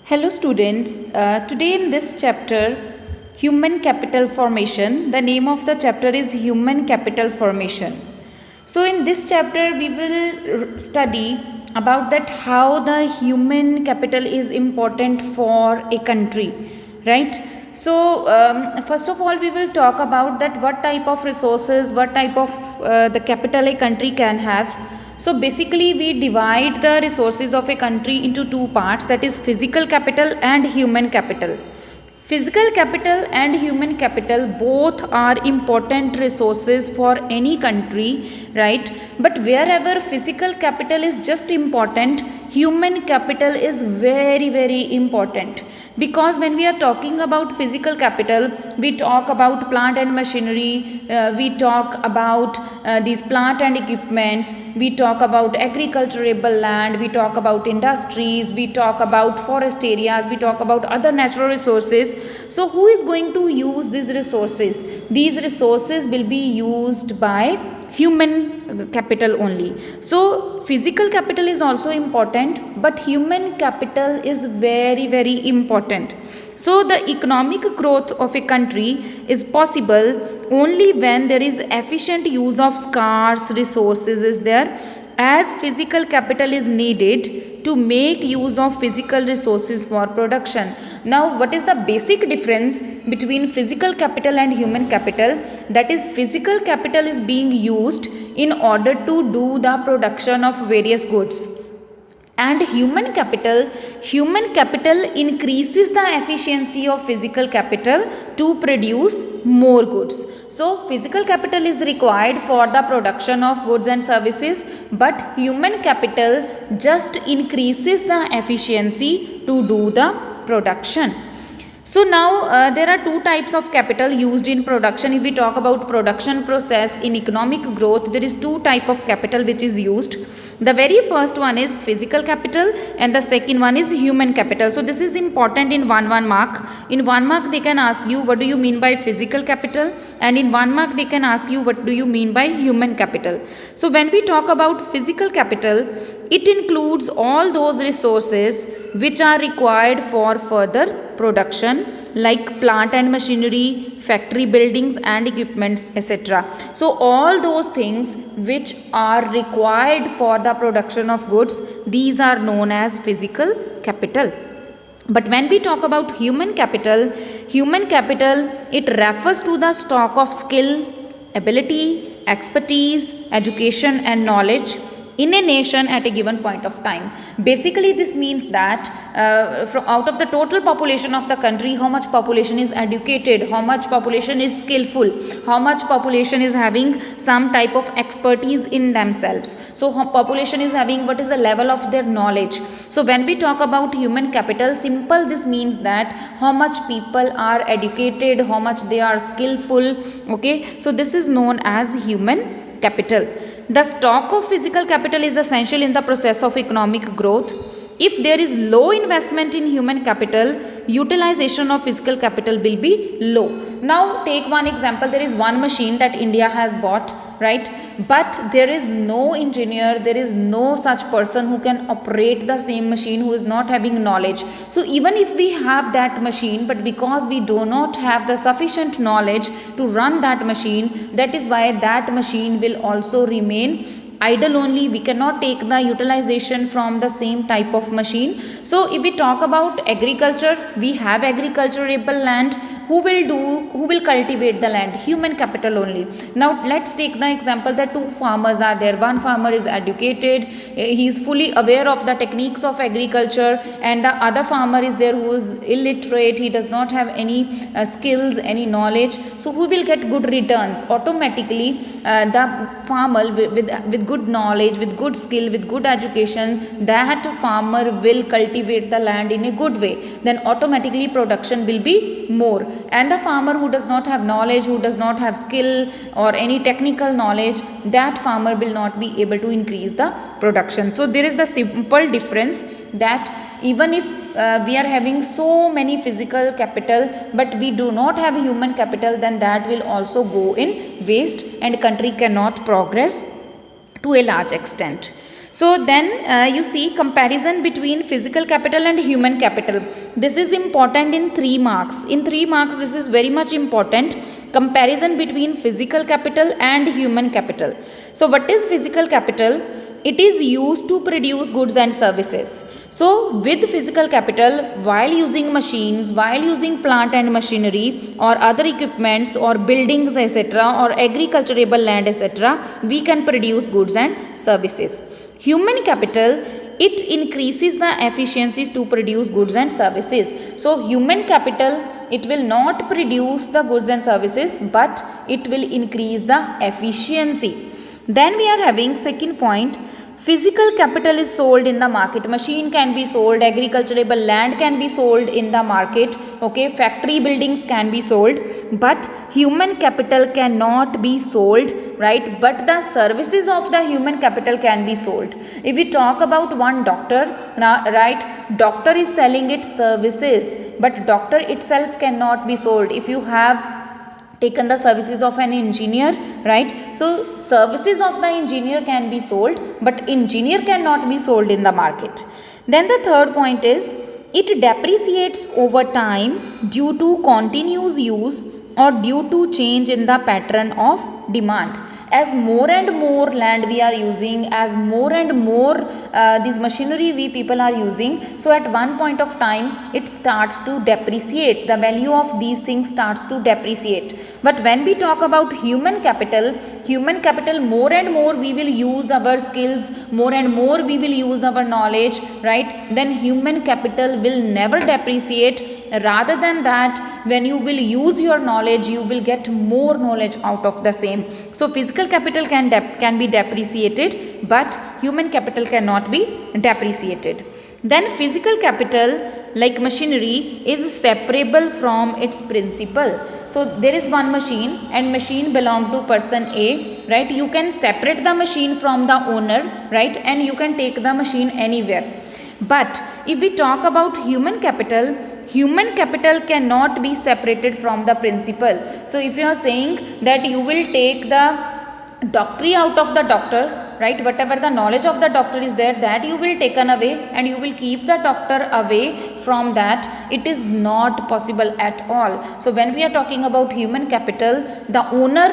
Hello students, today in this chapter, Human Capital Formation, the name of the chapter is Human Capital Formation. So in this chapter we will study about that how the human capital is important for a country, right? So first of all we will talk about that what type of resources, what type of the capital a country can have. So basically we divide the resources of a country into two parts, that is physical capital and human capital. Physical capital and human capital both are important resources for any country, right? But wherever physical capital is just important, human capital is very important, because when we are talking about physical capital, we talk about plant and machinery, we talk about these plant and equipments, we talk about agriculturable land, we talk about industries, we talk about forest areas, we talk about other natural resources. So who is going to use these resources? These resources will be used by human capital only. So physical capital is also important, but human capital is very important. So the economic growth of a country is possible only when there is efficient use of scarce resources is there, as physical capital is needed to make use of physical resources for production. Now what is the basic difference between physical capital and human capital? That is, physical capital is being used in order to do the production of various goods, and human capital increases the efficiency of physical capital to produce more goods. So physical capital is required for the production of goods and services, but human capital just increases the efficiency to do the production. So now there are two types of capital used in production. If we talk about production process in economic growth, there is two type of capital which is used. The very first one is physical capital and the second one is human capital. So this is important in one mark. In 1 mark they can ask you what do you mean by physical capital, and in 1 mark they can ask you what do you mean by human capital. So when we talk about physical capital, it includes all those resources which are required for further production, like plant and machinery, factory buildings and equipments, etc. So all those things which are required for the production of goods, these are known as physical capital. But when we talk about human capital, it refers to the stock of skill, ability, expertise, education and knowledge in a nation at a given point of time. Basically this means that from out of the total population of the country, how much population is educated, how much population is skillful, how much population is having some type of expertise in themselves. So population is having what is the level of their knowledge. So when we talk about human capital, simple this means that how much people are educated, how much they are skillful. Okay, so this is known as human capital. The stock of physical capital is essential in the process of economic growth. If there is low investment in human capital, utilization of physical capital will be low. Now take one example. There is one machine that India has bought, right? But there is no engineer, there is no such person who can operate the same machine, who is not having knowledge. So even if we have that machine, but because we do not have the sufficient knowledge to run that machine, that is why that machine will also remain idle only. We cannot take the utilization from the same type of machine. So if we talk about agriculture, we have agriculturable land. Who will cultivate the land? Human capital only. Now let's take the example that two farmers are there. One farmer is educated, he is fully aware of the techniques of agriculture, and the other farmer is there who is illiterate, he does not have any skills, any knowledge. So who will get good returns? Automatically the farmer with good knowledge, with good skill, with good education, that farmer will cultivate the land in a good way. Then automatically production will be more. And the farmer who does not have knowledge, who does not have skill or any technical knowledge, that farmer will not be able to increase the production. So there is the simple difference that even if we are having so many physical capital but we do not have human capital, then that will also go in waste and country cannot progress to a large extent. So then you see comparison between physical capital and human capital. This is important in 3 marks. In 3 marks this is very much important. Comparison between physical capital and human capital. So what is physical capital? It is used to produce goods and services. So with physical capital, while using machines, while using plant and machinery or other equipments or buildings etc. or agriculturable land etc., we can produce goods and services. Human capital, it increases the efficiencies to produce goods and services. So human capital, it will not produce the goods and services, but it will increase the efficiency. Then we are having second point. Physical capital is sold in the market. Machine can be sold, agriculturable land can be sold in the market, okay, factory buildings can be sold, but human capital cannot be sold, right? But the services of the human capital can be sold. If we talk about one doctor, right, doctor is selling its services, but doctor itself cannot be sold. If you have taken the services of an engineer, right, so services of the engineer can be sold, but engineer cannot be sold in the market. Then the third point is, it depreciates over time due to continuous use or due to change in the pattern of demand. As more and more land we are using, as more and more this machinery we people are using, so at one point of time it starts to depreciate. The value of these things starts to depreciate. But when we talk about human capital, more and more we will use our skills, more and more we will use our knowledge, right? Then human capital will never depreciate. Rather than that, when you will use your knowledge, you will get more knowledge out of the same. So physical capital can be depreciated, but human capital cannot be depreciated. Then physical capital, like machinery, is separable from its principal. So there is one machine and machine belong to person A, right? You can separate the machine from the owner, right? And you can take the machine anywhere. But if we talk about human capital cannot be separated from the principal. So if you are saying that you will take the doctorate out of the doctor, right, whatever the knowledge of the doctor is there, that you will taken away and you will keep the doctor away from that, it is not possible at all. So when we are talking about human capital, the owner,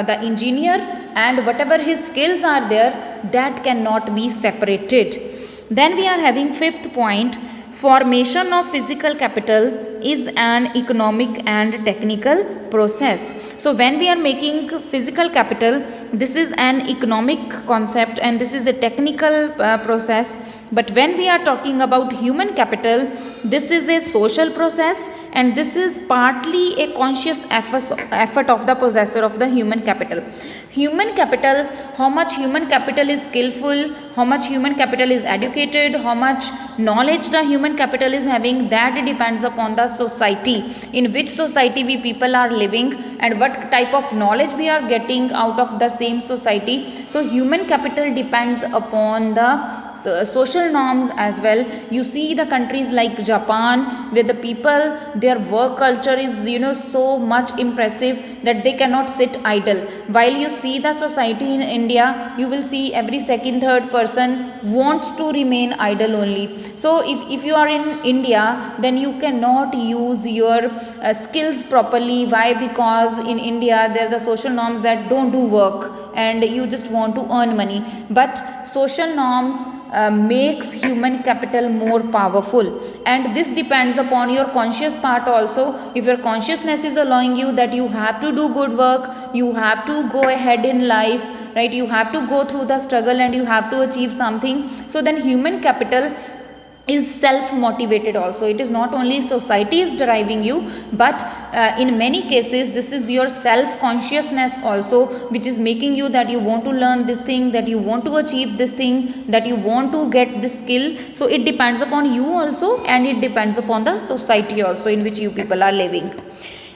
the engineer and whatever his skills are there, that cannot be separated. Then we are having fifth point. Formation of physical capital is an economic and technical process. So when we are making physical capital, this is an economic concept and this is a technical process. But when we are talking about human capital, this is a social process and this is partly a conscious effort of the possessor of the human capital. Human capital, how much human capital is skillful, how much human capital is educated, how much knowledge the human capital is having, that depends upon the society, in which society we people are living and what type of knowledge we are getting out of the same society. So human capital depends upon the social norms as well. You see the countries like Japan, where the people, their work culture is so much impressive that they cannot sit idle. While you see the society in India, you will see every second third person wants to remain idle only. So if you are in India, then you cannot use your skills properly. Why? Because in India there are the social norms that don't do work and you just want to earn money. But social norms makes human capital more powerful, and this depends upon your conscious part also. If your consciousness is allowing you that you have to do good work, you have to go ahead in life, right, you have to go through the struggle and you have to achieve something, so then human capital is self motivated also. It is not only society is driving you, but in many cases this is your self consciousness also, which is making you that you want to learn this thing, that you want to achieve this thing, that you want to get this skill. So it depends upon you also, and it depends upon the society also in which you people are living.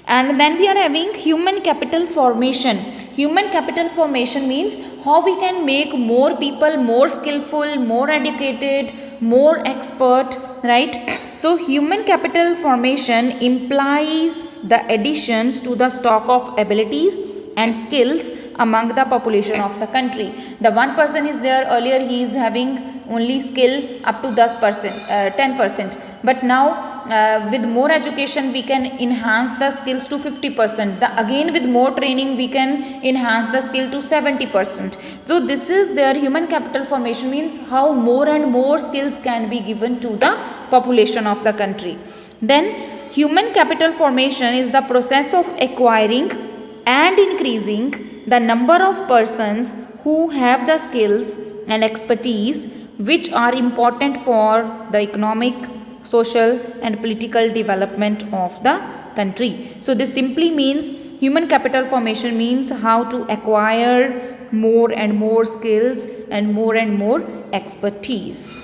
And then we are having human capital formation. Human capital formation means how we can make more people more skillful, more educated, more expert, right? So human capital formation implies the additions to the stock of abilities and skills among the population of the country. The one person is there, earlier he is having only skill up to 10%, but now with more education we can enhance the skills to 50%. Again with more training we can enhance the skill to 70%. So this is their human capital formation, means how more and more skills can be given to the population of the country. Then human capital formation is the process of acquiring and increasing the number of persons who have the skills and expertise which are important for the economic, social and political development of the country. So this simply means human capital formation means how to acquire more and more skills and more expertise.